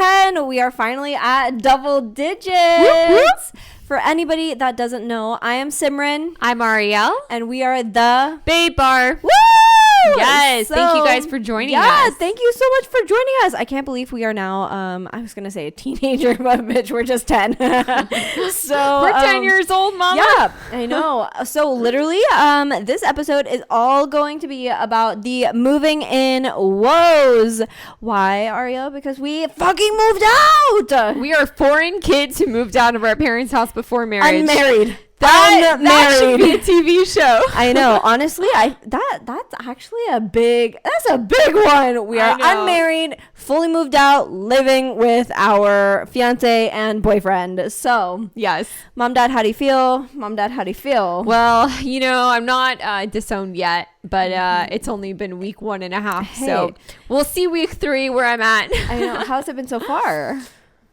10. We are finally at double digits. Whoop, whoop. For anybody that doesn't know, I am Simran. I'm Ariel. And we are the Babe Bar. Woo! Yes, thank you guys for joining us. Yeah, thank you so much for joining us. I can't believe we are now, I was going to say a teenager, but bitch, we're just 10. So we're 10 years old, mama. Yeah, I know. So literally, this episode is all going to be about the moving in woes. Why, Ariel? Because we fucking moved out. We are foreign kids who moved out of our parents' house before marriage. Unmarried. That should be a TV show. I know. Honestly, that's actually a big one. We are unmarried, fully moved out, living with our fiance and boyfriend. So yes. Mom, Dad, how do you feel? Well, I'm not disowned yet, but it's only been week 1.5. Hey. So we'll see week 3 where I'm at. I know. How's it been so far?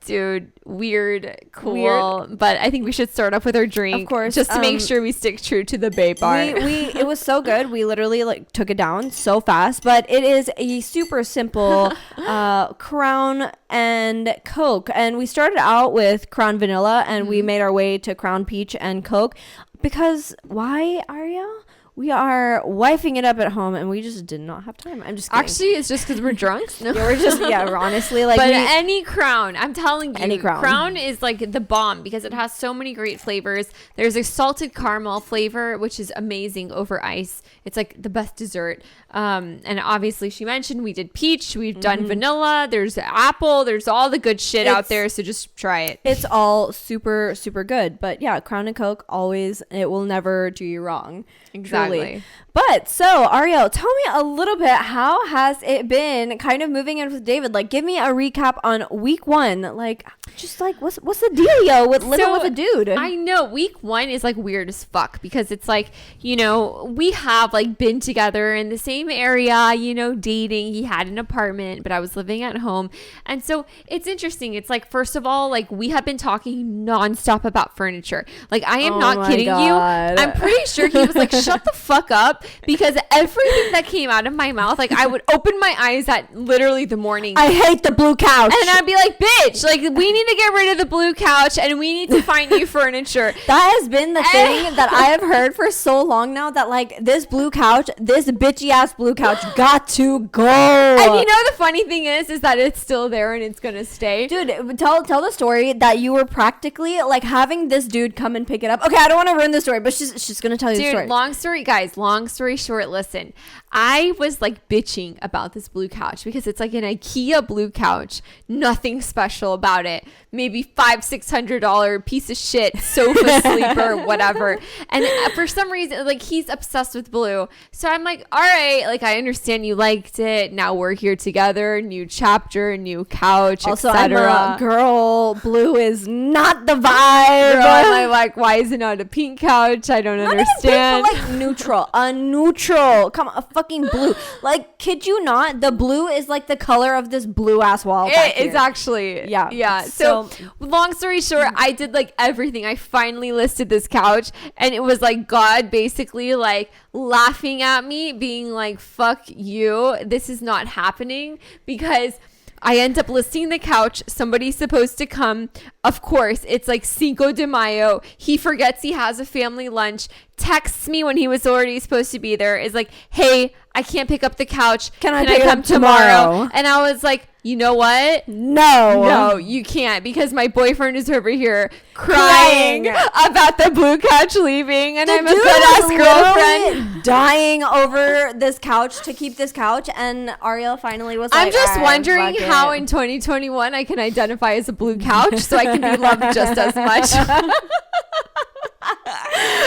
Dude, weird, cool. But I think we should start off with our drink, of course, just to make sure we stick true to the Babe Bar. It was so good. We literally took it down so fast, but it is a super simple Crown and Coke, and we started out with Crown Vanilla, and we made our way to Crown Peach and Coke because why, Ariel? We are wifing it up at home, and we just did not have time. I'm just kidding. Actually, it's just because we're drunk. No. We're honestly But any Crown, I'm telling you, any Crown is like the bomb because it has so many great flavors. There's a salted caramel flavor, which is amazing over ice. It's like the best dessert. And obviously, she mentioned we did peach, we've done vanilla. There's apple. There's all the good shit out there. So just try it. It's all super, super good. But yeah, Crown and Coke always. It will never do you wrong. Exactly. Truly. But so Ariel, tell me a little bit, how has it been kind of moving in with David? Like, give me a recap on week 1. Like, just like what's the dealio with living with a dude? I know week 1 is like weird as fuck because it's like, we have like been together in the same area, dating. He had an apartment, but I was living at home. And so it's interesting. It's like, first of all, like we have been talking nonstop about furniture. Like, I am not kidding you. I'm pretty sure he was like, shut the fuck up. Because everything that came out of my mouth, like I would open my eyes at literally the morning. I hate the blue couch. And I'd be like, bitch, like we need to get rid of the blue couch and we need to find new furniture. That has been the thing that I have heard for so long now, that like this blue couch, this bitchy ass blue couch got to go. And the funny thing is that it's still there and it's gonna stay. Dude, tell the story that you were practically like having this dude come and pick it up. Okay, I don't want to ruin the story, but she's gonna tell you the story. Long story short, listen, I was like bitching about this blue couch because it's like an IKEA blue couch, nothing special about it, maybe $500-$600 piece of shit sofa sleeper, whatever. And for some reason, like he's obsessed with blue, so I'm like, all right, like I understand you liked it, now we're here together, new chapter, new couch, also etc. I'm a girl, blue is not the vibe. Girl, I'm like, why is it not a pink couch? I don't understand. Not even pink, but like neutral. Come on, a fucking blue. Like, kid you not? The blue is like the color of this blue ass wall. It's actually, yeah. So long story short, I did like everything. I finally listed this couch, and it was like God basically like laughing at me, being like, "Fuck you, this is not happening," because I end up listing the couch. Somebody's supposed to come. Of course, it's like Cinco de Mayo. He forgets he has a family lunch. Texts me when he was already supposed to be there. Is like, hey, I can't pick up the couch. Can I come tomorrow? And I was like, you know what? No, you can't, because my boyfriend is over here crying about the blue couch leaving, and I'm a good ass girlfriend dying over this couch to keep this couch. And Ariel finally was like, I'm just wondering how in 2021 I can identify as a blue couch so I can be loved just as much.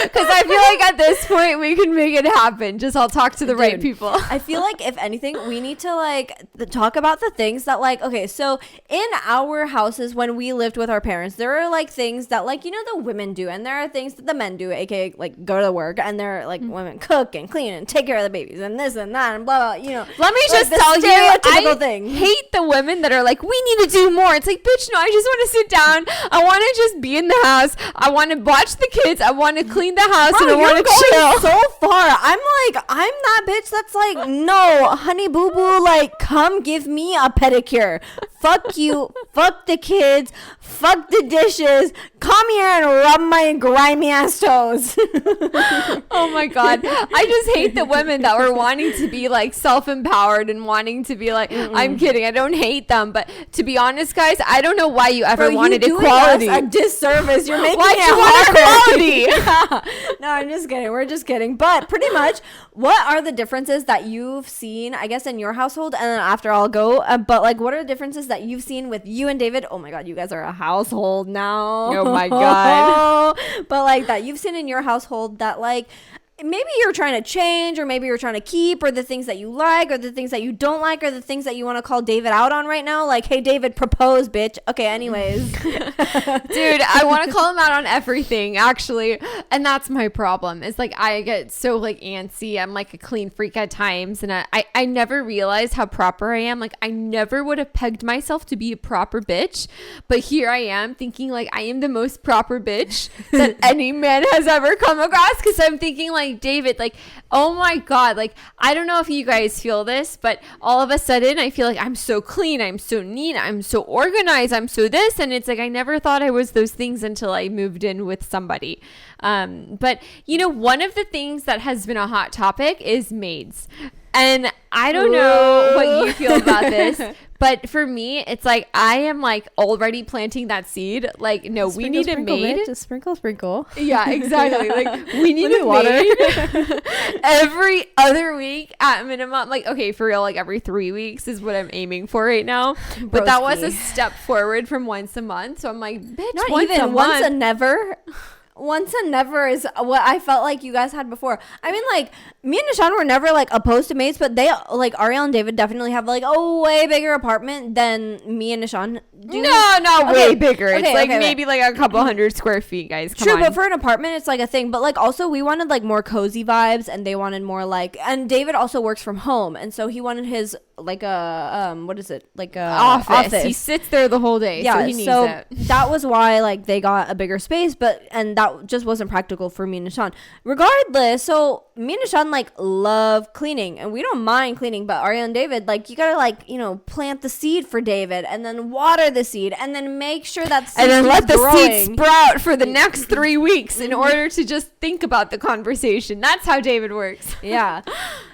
Because I feel like at this point we can make it happen. Just I'll talk to the right people. I feel like if anything, we need to like talk about the things that like, okay, so in our houses when we lived with our parents, there are like things that like, the women do, and there are things that the men do, aka like go to work, and they're like women cook and clean and take care of the babies and this and that and blah blah. Let me just tell you, I hate the women that are like, we need to do more. It's like, bitch, no, I just want to sit down. I want to just be in the house. I want to watch the kids. I want to clean the house. Bro, and I want to chill. So far, I'm that bitch that's like, no, honey boo boo, like come give me a pedicure. Fuck you. fuck the kids, fuck the dishes, come here and rub my grimy ass toes. Oh my God. I just hate the women that were wanting to be like self-empowered and wanting to be like, I'm kidding, I don't hate them, but to be honest, guys, I don't know why you ever wanted equality. A disservice. You're making why it you want equality? Yeah. No, I'm just kidding. We're just kidding. But pretty much, what are the differences that you've seen, I guess, in your household? And then after I'll go. But like, what are the differences that you've seen with you and David? Oh my God, you guys are a household now. Oh my God. But like that you've seen in your household that like maybe you're trying to change, or maybe you're trying to keep, or the things that you like, or the things that you don't like, or the things that you want to call David out on right now. Like, hey, David, propose, bitch. Okay, anyways. Dude, I want to call him out on everything, actually. And that's my problem. It's like I get so like antsy. I'm like a clean freak at times. And I never realized how proper I am. Like, I never would have pegged myself to be a proper bitch. But here I am thinking like I am the most proper bitch that any man has ever come across. Because I'm thinking like, David, like, oh my God, like, I don't know if you guys feel this, but all of a sudden I feel like I'm so clean, I'm so neat, I'm so organized, I'm so this, and it's like I never thought I was those things until I moved in with somebody. But you know, one of the things that has been a hot topic is maids. And I don't know what you feel about this, but for me, it's like I am like already planting that seed. Like, no, we need a maid. Just sprinkle. Yeah, exactly. Like, we need a maid every other week at minimum. Like, okay, for real, like every 3 weeks is what I'm aiming for right now. But that was a step forward from once a month. So I'm like, bitch, not once even once a never. Once and never is what I felt like you guys had before. I mean, like, me and Nishan were never like opposed to maids, but they like Ariel and David definitely have like a way bigger apartment than me and Nishan do. No, not way bigger. It's like maybe like a couple hundred square feet, guys. Come on. But for an apartment, it's like a thing. But like also we wanted like more cozy vibes, and they wanted more like, and David also works from home, and so he wanted his like a what is it, like a office. He sits there the whole day. Yeah, so he needs it. That was why like they got a bigger space, and that just wasn't practical for me and Nishan. Regardless, so me and Nishan like love cleaning, and we don't mind cleaning, but Ariel and David, like, you gotta like, you know, plant the seed for David, and then water the seed, and then make sure that seed, and then let the seed sprout for the next 3 weeks in order to just think about the conversation. That's how David works. Yeah.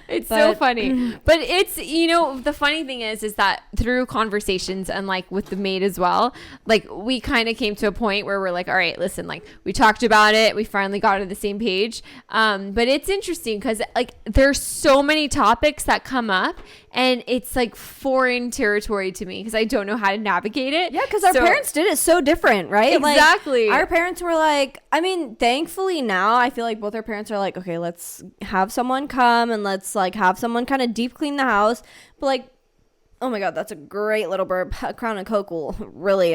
It's so funny. But it's, you know, the funny thing is that through conversations and like with the maid as well, like we kind of came to a point where we're like, all right, listen, like we talked about it. We finally got on the same page. But it's interesting because like there's so many topics that come up, and it's like foreign territory to me because I don't know how to navigate it. Yeah, because our parents did it so different, right? Exactly. Like, our parents were like, I mean, thankfully now I feel like both our parents are like, okay, let's have someone come and let's like have someone kind of deep clean the house. But like, oh my God, that's a great little burp. Crown and Coke will really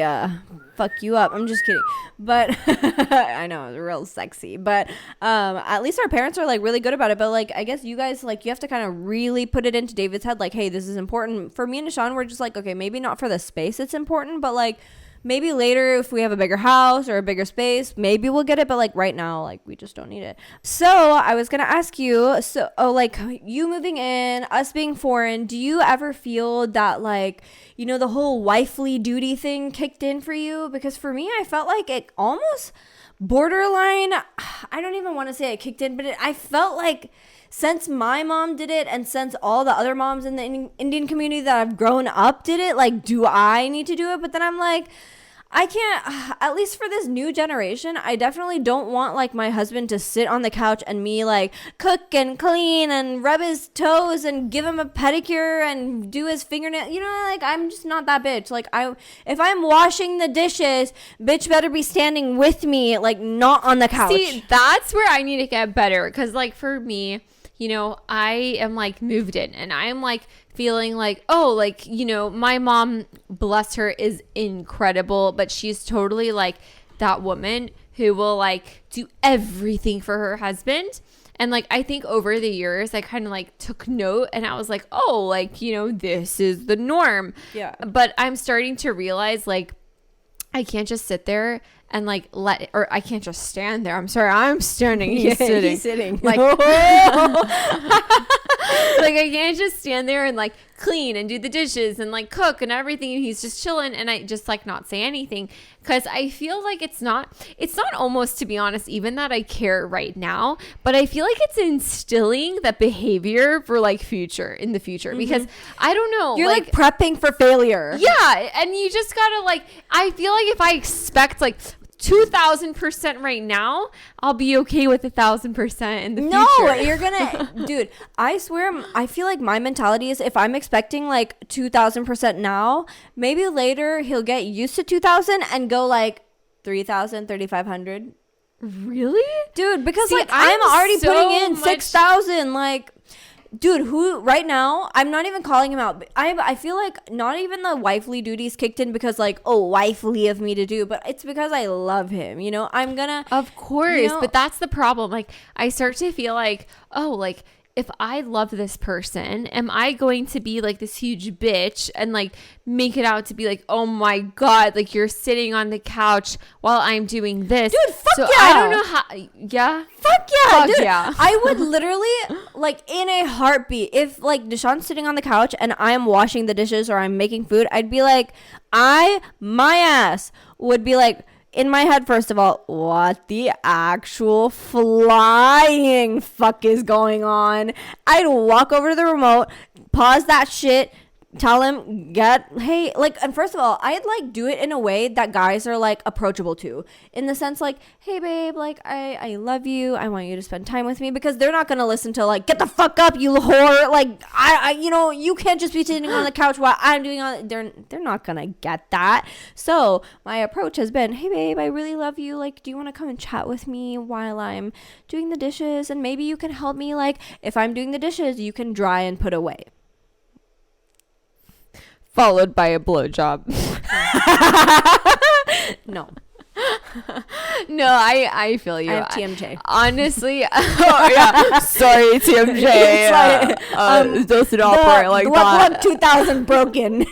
fuck you up. I'm just kidding. But I know, it's real sexy. But at least our parents are like really good about it. But like, I guess you guys, like, you have to kind of really put it into David's head. Like, hey, this is important. For me and Nishan, we're just like, okay, maybe not for the space it's important, but like maybe later if we have a bigger house or a bigger space, maybe we'll get it. But like right now, like we just don't need it. So I was gonna ask you, so like you moving in, us being foreign, do you ever feel that like, you know, the whole wifely duty thing kicked in for you? Because for me, I felt like it almost borderline, I don't even want to say it kicked in, but I felt like since my mom did it, and since all the other moms in the Indian community that I've grown up did it, like, do I need to do it? But then I'm like, I can't, at least for this new generation, I definitely don't want like my husband to sit on the couch and me like cook and clean and rub his toes and give him a pedicure and do his fingernail. You know, like, I'm just not that bitch. Like, if I'm washing the dishes, bitch better be standing with me, like not on the couch. See, that's where I need to get better. Cause like for me, you know, I am like moved in, and I'm like feeling like, oh, like, you know, my mom, bless her, is incredible, but she's totally like that woman who will like do everything for her husband. And like, I think over the years, I kind of like took note, and I was like, oh, like, you know, this is the norm. Yeah. But I'm starting to realize like, I can't just sit there and like or I can't just stand there. I'm sorry, I'm standing. He's sitting. He's sitting. Like, like I can't just stand there and like clean and do the dishes and like cook and everything. And he's just chilling, and I just like not say anything, because I feel like it's not almost, to be honest, even that I care right now, but I feel like it's instilling that behavior for like in the future, because I don't know, you're like prepping for failure. Yeah, and you just gotta like, I feel like if I expect like 2,000% right now, I'll be okay with 1,000% in the future. No, you're gonna, dude, I swear, I feel like my mentality is, if I'm expecting like 2,000% now, maybe later he'll get used to 2,000 and go like 3,000, 3,500. Really? Dude, because See, like I'm already so putting in 6,000, like, dude, who right now, I'm not even calling him out. I feel like not even the wifely duties kicked in because like, oh, wifely of me to do, but it's because I love him, you know. I'm gonna, of course, you know, but that's the problem. Like, I start to feel like, oh, like, if I love this person, am I going to be like this huge bitch and like make it out to be like, oh my God, like you're sitting on the couch while I'm doing this? Dude, fuck so yeah. I don't know how. Yeah. Fuck yeah, Fuck dude. yeah. I would literally, like, in a heartbeat, if like Deshaun's sitting on the couch and I'm washing the dishes or I'm making food, I'd be like, my ass would be like, in my head, first of all, what the actual flying fuck is going on? I'd walk over to the remote, pause that shit, tell him, hey, like, and first of all, I'd like do it in a way that guys are like approachable to, in the sense like, hey babe, like I love you, I want you to spend time with me, because they're not gonna listen to like, get the fuck up, you whore, like I you know, you can't just be sitting on the couch while I'm doing all. They're not gonna get that. So my approach has been, hey babe, I really love you, like, do you want to come and chat with me while I'm doing the dishes, and maybe you can help me, like, if I'm doing the dishes, you can dry and put away. Followed by a blowjob. No. No, I feel you. I have TMJ. Honestly, oh yeah. Sorry, TMJ. It's like, doesn't operate like that. What 2000 broken? No,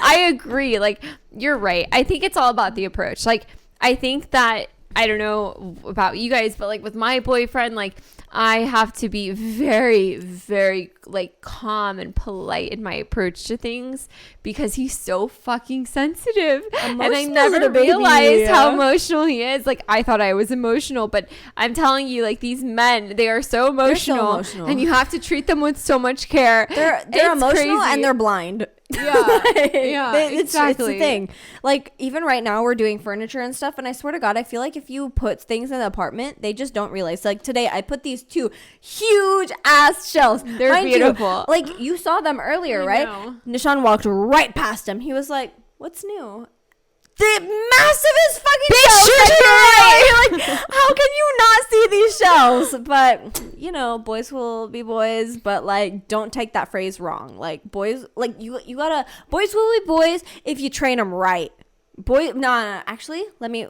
I agree. Like, you're right. I think it's all about the approach. Like, I think that, I don't know about you guys, but like with my boyfriend, like, I have to be very, very like calm and polite in my approach to things, because he's so fucking sensitive. And I never realized how emotional he is. Like, I thought I was emotional, but I'm telling you, like, these men, they are so emotional, and you have to treat them with so much care. They're emotional, crazy. And they're blind. Yeah, yeah, It's exactly. the thing. Like, even right now we're doing furniture and stuff, and I swear to God, I feel like if you put things in the apartment, they just don't realize. Like, today I put these 2 huge ass shelves. They're beautiful. Like, you saw them earlier, right? Nishan walked right past them. He was like, what's new? The massivest fucking shelves. Right. Like, how can you not see these shelves? But, you know, boys will be boys, but like, don't take that phrase wrong. Like, boys, like, you gotta, boys will be boys if you train them right. No, actually, let me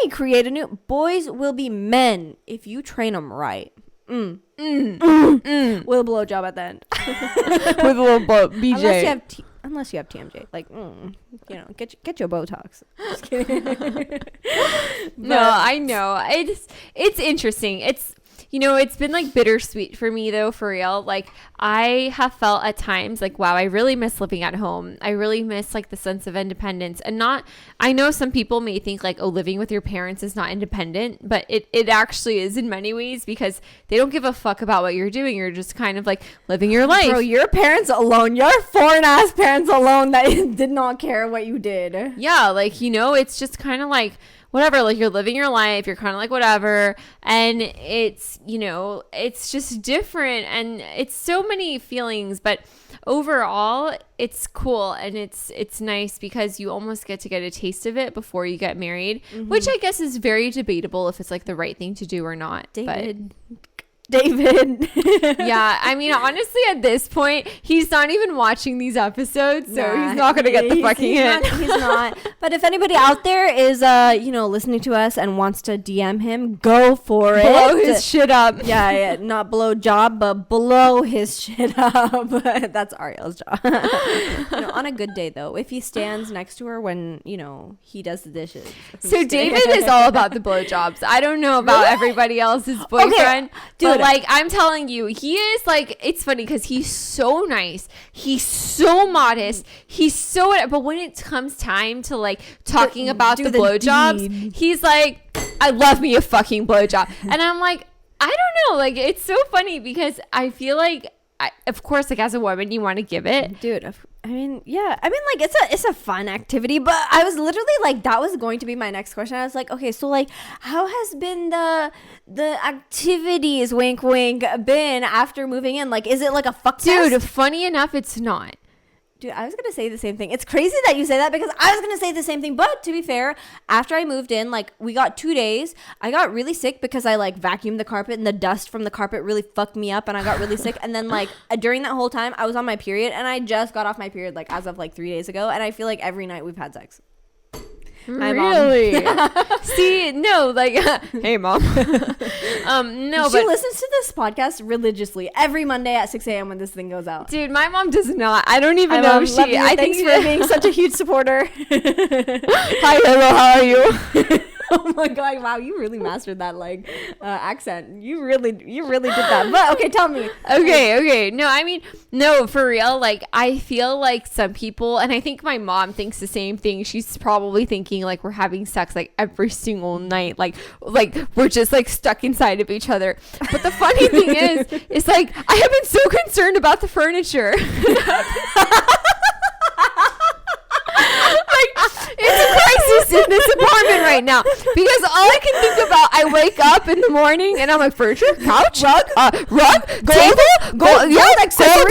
create a new, boys will be men if you train them right. With a blowjob at the end. With a little BJ. Unless you have TMJ, like, you know, get your Botox. Just kidding. No, I know. It's interesting. It's, you know, it's been like bittersweet for me though, for real. Like, I have felt at times like, wow, I really miss living at home. I really miss like the sense of independence, and not, I know some people may think like, oh, living with your parents is not independent, but it actually is in many ways, because they don't give a fuck about what you're doing. You're just kind of like living your life. Bro, your parents alone, your foreign ass parents alone that did not care what you did. Yeah, like, you know, it's just kind of like, whatever, like, you're living your life, you're kind of like whatever, and it's, you know, it's just different, and it's so many feelings, but overall it's cool, and it's nice, because you almost get a taste of it before you get married, which I guess is very debatable if it's like the right thing to do or not. David, David. Yeah, I mean, honestly, at this point, he's not even watching these episodes, so he's not gonna get the fucking hint. He's not. But if anybody out there is, listening to us and wants to DM him, go for it. Blow his shit up. Yeah, not blow job, but blow his shit up. That's Ariel's job. On a good day, though, if he stands next to her when, he does the dishes. So David is all about the blowjobs. I don't know about everybody else's boyfriend. Okay, dude. But, like, I'm telling you, he is, like, it's funny because he's so nice. He's so modest. He's so, but when it comes time to, like, talking about the blowjobs, he's like, I love me a fucking blowjob. And I'm like, I don't know. Like, it's so funny because I feel like, of course, like, as a woman, you want to give it. Dude, I mean, yeah. I mean, like, it's a fun activity, but I was literally like, that was going to be my next question. I was like, okay, so, like, how has been the activities, wink, wink, been after moving in? Like, is it like a fuck test? Dude, funny enough, it's not. Dude, I was going to say the same thing. It's crazy that you say that because I was going to say the same thing. But to be fair, after I moved in, like, we got 2 days. I got really sick because I, like, vacuumed the carpet and the dust from the carpet really fucked me up and I got really sick. And then, like, during that whole time, I was on my period and I just got off my period, like, as of, like, 3 days ago. And I feel like every night we've had sex. Really? See, no, like, hey, mom. No, she listens to this podcast religiously every Monday at 6 a.m. when this thing goes out. Dude, my mom does not. I don't even know if she. Thanks for being such a huge supporter. Hi, hello, how are you? Oh my god! Wow, you really mastered that accent. You really did that. But okay, tell me. Okay. No, I mean, no, for real. Like, I feel like some people, and I think my mom thinks the same thing. She's probably thinking like we're having sex like every single night, like we're just like stuck inside of each other. But the funny thing is like I have been so concerned about the furniture. It's a crisis in this apartment right now because all I can think about, I wake up in the morning and I'm like, furniture, couch, rug, table, gold, yeah, like gold,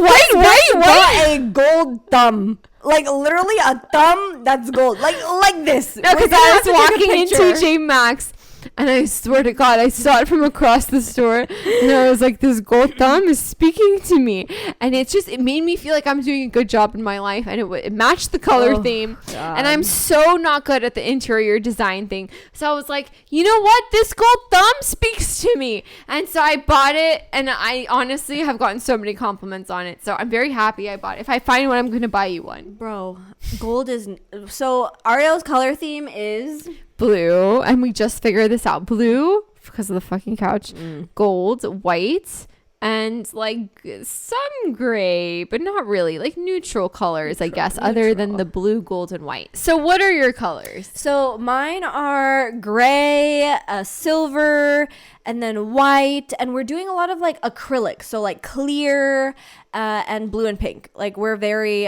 white, a gold thumb. Like literally a thumb that's gold, like this. No, because I was walking into TJ Maxx. And I swear to God, I saw it from across the store. And I was like, this gold thumb is speaking to me. And it made me feel like I'm doing a good job in my life. And it matched the color theme. God. And I'm so not good at the interior design thing. So I was like, you know what? This gold thumb speaks to me. And so I bought it. And I honestly have gotten so many compliments on it. So I'm very happy I bought it. If I find one, I'm going to buy you one. Bro, gold is... So Ariel's color theme is... blue, and we just figured this out. Blue because of the fucking couch. Gold, white, and like some gray, but not really, like neutral colors, I guess, other than the blue, gold, and white. So what are your colors? So mine are gray, silver, and then white, and we're doing a lot of like acrylic, so like clear and blue and pink. Like we're very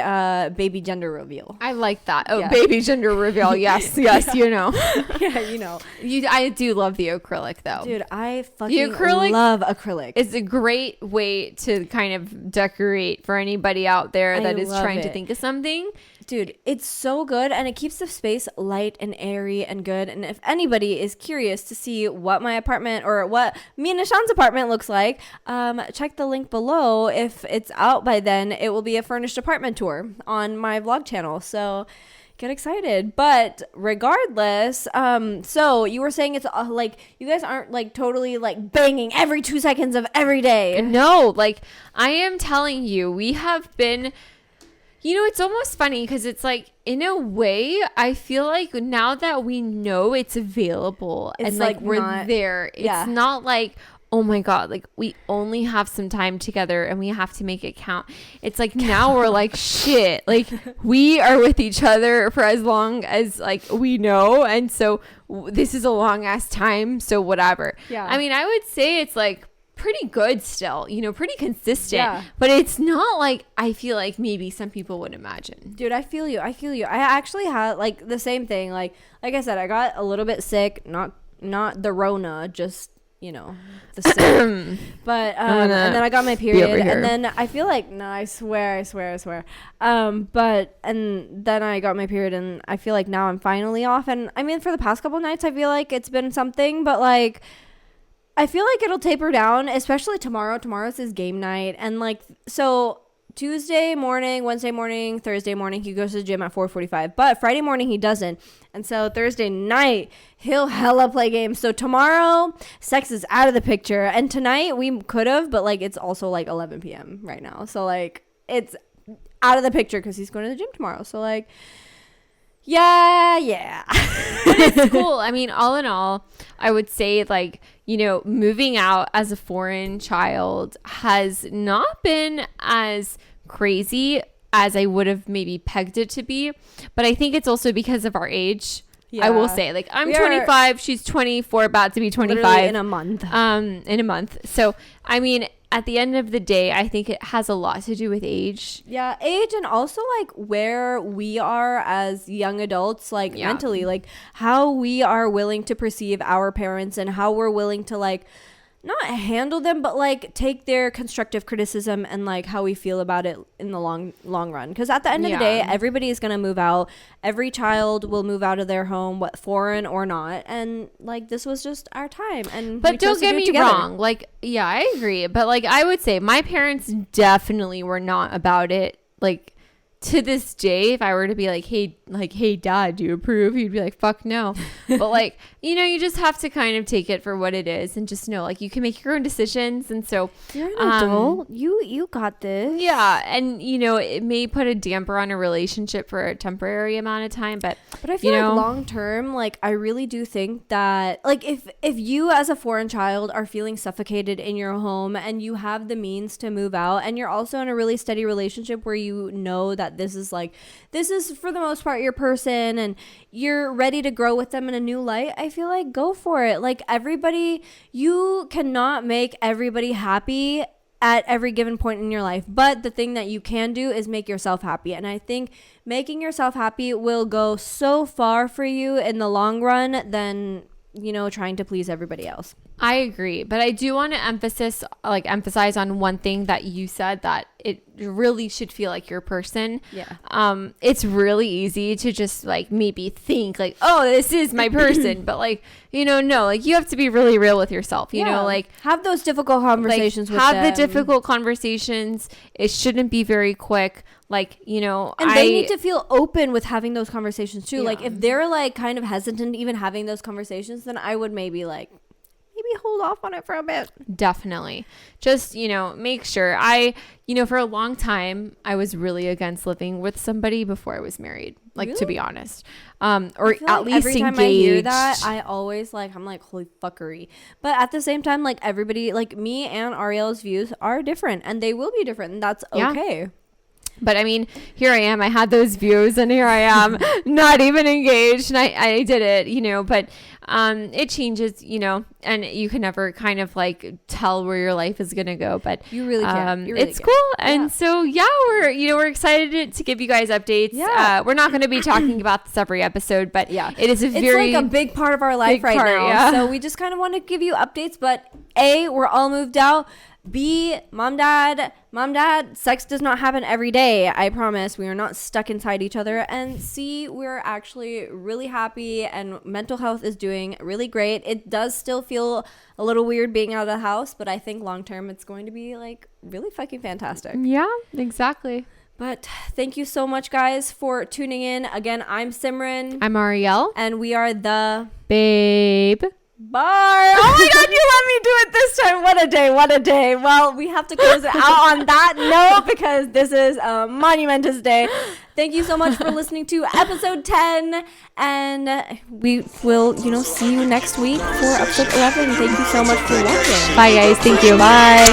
baby gender reveal. I like that. Oh, yeah. Baby gender reveal. Yes, you know. Yeah, you know. I do love the acrylic though. Dude, I fucking love acrylic. It's a great way to kind of decorate for anybody out there that is trying to think of something. Dude, it's so good and it keeps the space light and airy and good. And if anybody is curious to see what my apartment or what me and Nishan's apartment looks like, check the link below. If it's out by then, it will be a furnished apartment tour on my vlog channel. So get excited. But regardless, so you were saying it's like you guys aren't like totally like banging every 2 seconds of every day. No, like I am telling you, we have been... You know, it's almost funny because it's like, in a way, I feel like now that we know it's available and like we're there, it's not like, oh my God, like we only have some time together and we have to make it count. It's like now we're like, shit, like we are with each other for as long as like we know. And so this is a long ass time. So whatever. Yeah. I mean, I would say it's like pretty good still, you know, pretty consistent, but it's not like I feel like maybe some people would imagine. Dude, I feel you. I actually had like the same thing. Like I said, I got a little bit sick, not the Rona, just, you know, the sick. But and then I got my period, and then I feel like I swear. But and then I got my period, and I feel like now I'm finally off. And I mean, for the past couple nights, I feel like it's been something, but like I feel like it'll taper down, especially tomorrow. Tomorrow's his game night. And like, so Tuesday morning, Wednesday morning, Thursday morning, he goes to the gym at 4:45. But Friday morning, he doesn't. And so Thursday night, he'll hella play games. So tomorrow, sex is out of the picture. And tonight, we could have, but like, it's also like 11 p.m. right now. So like, it's out of the picture because he's going to the gym tomorrow. So like, yeah. But it's cool. I mean, all in all, I would say like, you know, moving out as a foreign child has not been as crazy as I would have maybe pegged it to be. But I think it's also because of our age. Yeah. I will say, like, I'm 25, she's 24, about to be 25 in a month. In a month. So, I mean, at the end of the day, I think it has a lot to do with age. Yeah, age, and also like where we are as young adults, like mentally, like how we are willing to perceive our parents and how we're willing to like not handle them, but like take their constructive criticism and like how we feel about it in the long run. Because at the end of the day, everybody is going to move out. Every child will move out of their home, what, foreign or not. And like, this was just our time. And but don't get me wrong. Like, yeah, I agree. But like, I would say my parents definitely were not about it. Like, to this day, if I were to be like, hey dad, do you approve? He'd be like, fuck no. But like, you know, you just have to kind of take it for what it is and just know like you can make your own decisions. And so you're an adult. You got this. Yeah. And you know, it may put a damper on a relationship for a temporary amount of time, but I feel like long term, like I really do think that like if you as a foreign child are feeling suffocated in your home and you have the means to move out and you're also in a really steady relationship where you know that this is for the most part your person and you're ready to grow with them in a new light, I feel like go for it. Like you cannot make everybody happy at every given point in your life, but the thing that you can do is make yourself happy. And I think making yourself happy will go so far for you in the long run than, you know, trying to please everybody else. I agree, but I do want to emphasize on one thing that you said, that it really should feel like your person. Yeah. It's really easy to just like maybe think like, oh, this is my person, but like, you know, no, like you have to be really real with yourself. You know, like have those difficult conversations. Like, have the difficult conversations. It shouldn't be very quick. Like, you know, and they need to feel open with having those conversations too. Yeah. Like if they're like kind of hesitant even having those conversations, then I would maybe hold off on it for a bit. Definitely. Just, you know, make sure. For a long time, I was really against living with somebody before I was married. Like, really? To be honest. Or at least every time engaged. I hear that, I always I'm like, holy fuckery. But at the same time, like everybody, like me and Ariel's views are different and they will be different. And that's okay. Yeah. But I mean, here I am. I had those views and here I am not even engaged. And I did it, you know, but it changes, you know, and you can never kind of like tell where your life is going to go. But you really can. It's cool. And so, we're excited to give you guys updates. Yeah. We're not going to be talking about this every episode, but yeah, it is it's like a big part of our life right now. Yeah. So we just kind of want to give you updates. But A, we're all moved out. B, mom, dad, sex does not happen every day. I promise. We are not stuck inside each other. And C, we're actually really happy and mental health is doing really great. It does still feel a little weird being out of the house, but I think long term it's going to be like really fucking fantastic. Yeah, exactly. But thank you so much, guys, for tuning in. Again, I'm Simran. I'm Ariel. And we are the Babe. Bye. Oh my God, you let me do it this time. What a day. Well, we have to close it out on that note because this is a monumentous day. Thank you so much for listening to episode 10. And we will, see you next week for episode 11. Thank you so much for watching. Bye, guys. Thank you. Bye.